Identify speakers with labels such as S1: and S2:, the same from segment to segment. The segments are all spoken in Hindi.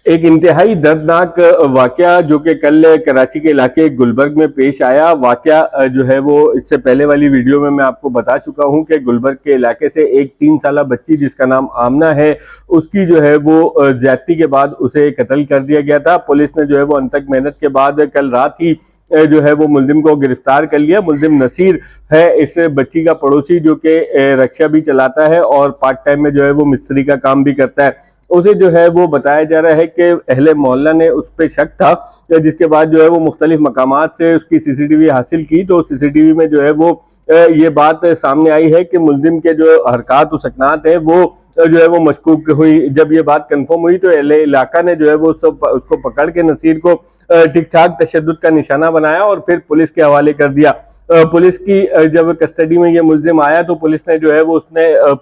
S1: एक इंतहाई दर्दनाक वाकया जो कि कल कराची के इलाके गुलबर्ग में पेश आया। वाकया जो है वो इससे पहले वाली वीडियो में मैं आपको बता चुका हूं कि गुलबर्ग के इलाके से एक 3 साला बच्ची जिसका नाम आमना है, उसकी जो है वो ज्यादती के बाद उसे कत्ल कर दिया गया था। पुलिस ने जो है वो अनथक मेहनत के बाद कल रात ही जो है वो मुलजिम को गिरफ्तार कर लिया। मुलजिम नसीर है इस बच्ची का पड़ोसी, जो कि रिक्शा भी चलाता है और पार्ट टाइम में जो है वो मिस्त्री का काम भी करता है। उसे जो है वो बताया जा रहा है कि अहले मोहल्ला ने उस पर शक था, जिसके बाद जो है वो मुख्तलिफ मकामात से उसकी सीसीटीवी हासिल की, तो सीसीटीवी में जो है वो ये बात सामने आई है कि मुलजिम के जो हरकत व सकनात है वो जो है वो मशकूक हुई। जब ये बात कंफर्म हुई तो अहले इलाका ने जो है वो उसको पकड़ के नसीर को ठीक ठाक तशद्दुद का निशाना बनाया और फिर पुलिस के हवाले कर दिया। पुलिस की जब कस्टडी में ये मुलजिम आया तो पुलिस ने जो है वो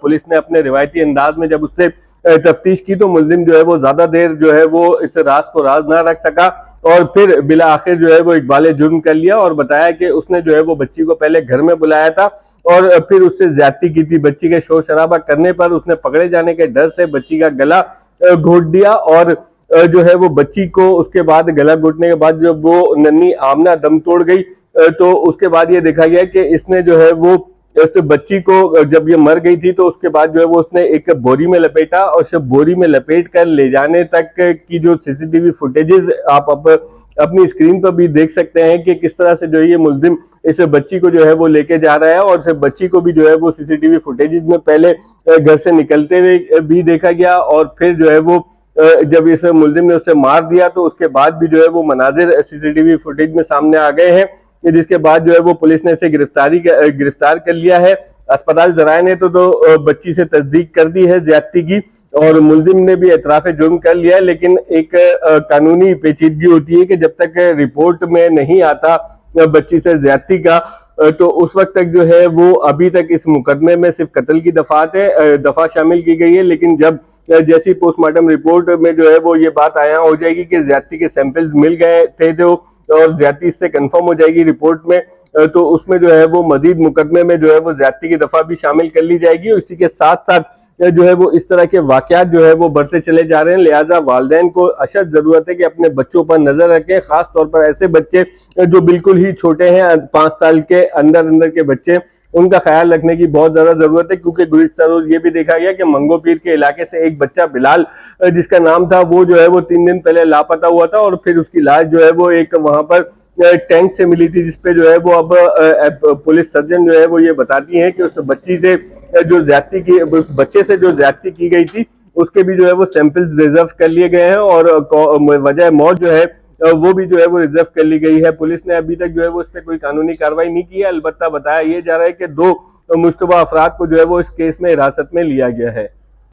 S1: पुलिस ने अपने रिवायती अंदाज में जब उससे तफ्तीश की तो मुलजिम जो है वो ज्यादा देर जो है वो इस राज को राज ना रख सका और फिर बिला आखिर जो है वो इकबाल जुर्म कर लिया और बताया कि उसने जो है वो बच्ची को पहले घर में बुलाया था और फिर उससे ज्यादती की थी। बच्ची के शोर शराबा करने पर उसने पकड़े जाने के डर से बच्ची का गला घोट दिया और जो है वो बच्ची को उसके बाद गला घोटने के बाद जब वो नन्ही आमना दम तोड़ गई तो उसके बाद ये देखा गया कि इसने जो है वो उस बच्ची को जब ये मर गई थी तो उसके बाद जो है वो उसने एक बोरी में लपेटा और उसे बोरी में लपेट कर ले जाने तक की जो सीसीटीवी फुटेजेस आप अपनी स्क्रीन पर भी देख सकते हैं कि किस तरह से जो है ये मुलजिम इस बच्ची को जो है वो लेके जा रहा है और इस बच्ची को भी जो है वो सीसीटीवी फुटेजेस में पहले घर से निकलते हुए भी देखा गया और फिर जो है वो जब इस मुलजिम ने उसे मार दिया तो उसके बाद भी जो है वो मनाजिर सीसीटीवी फुटेज में सामने आ गए हैं, जिसके बाद जो है वो पुलिस ने इसे गिरफ्तार कर लिया है। अस्पताल जराये ने तो बच्ची से तस्दीक कर दी है ज्यादती की और मुलजिम ने भी एतराफ़ जुर्म कर लिया है, लेकिन एक कानूनी पेचीदगी होती है कि जब तक रिपोर्ट में नहीं आता बच्ची से ज्यादती का तो उस वक्त तक जो है वो अभी तक इस मुकदमे में सिर्फ कत्ल की दफा शामिल की गई है। लेकिन जब जैसी पोस्टमार्टम रिपोर्ट में जो है वो ये बात आया हो जाएगी कि ज्यादती के सैंपल्स मिल गए थे जो और ज्यादती इससे कंफर्म हो जाएगी रिपोर्ट में, तो उसमें जो है वो मजीद मुकदमे में जो है वो ज्यादती की दफा भी शामिल कर ली जाएगी। और इसी के साथ साथ जो है वो इस तरह के वाकयात जो है वो बढ़ते चले जा रहे हैं, लिहाजा वालिदैन को अशद जरूरत है कि अपने बच्चों पर नजर रखें, खास तौर पर ऐसे बच्चे जो बिल्कुल ही छोटे हैं, 5 साल के अंदर के बच्चे, उनका ख्याल रखने की बहुत ज्यादा जरूरत है। क्योंकि गुज़िश्ता रोज ये भी देखा गया कि मंगो पीर के इलाके से एक बच्चा बिलाल जिसका नाम था वो जो है वो 3 दिन पहले लापता हुआ था और फिर उसकी लाश जो है वो एक वहां पर टैंक से मिली थी, जिसपे जो है वो अब पुलिस सर्जन जो है वो ये बताती हैं कि उस बच्ची से जो ज्यादती की बच्चे से जो ज्यादती की गई थी उसके भी जो है वो सैंपल्स रिजर्व कर लिए गए हैं और वजह मौत जो है वो भी जो है वो रिजर्व कर ली गई है। पुलिस ने अभी तक जो है वो इस पर कोई कानूनी कार्रवाई नहीं की है, अलबत्ता बताया ये जा रहा है कि 2 मुश्तबा अफराद को जो है वो इस केस में हिरासत में लिया गया है।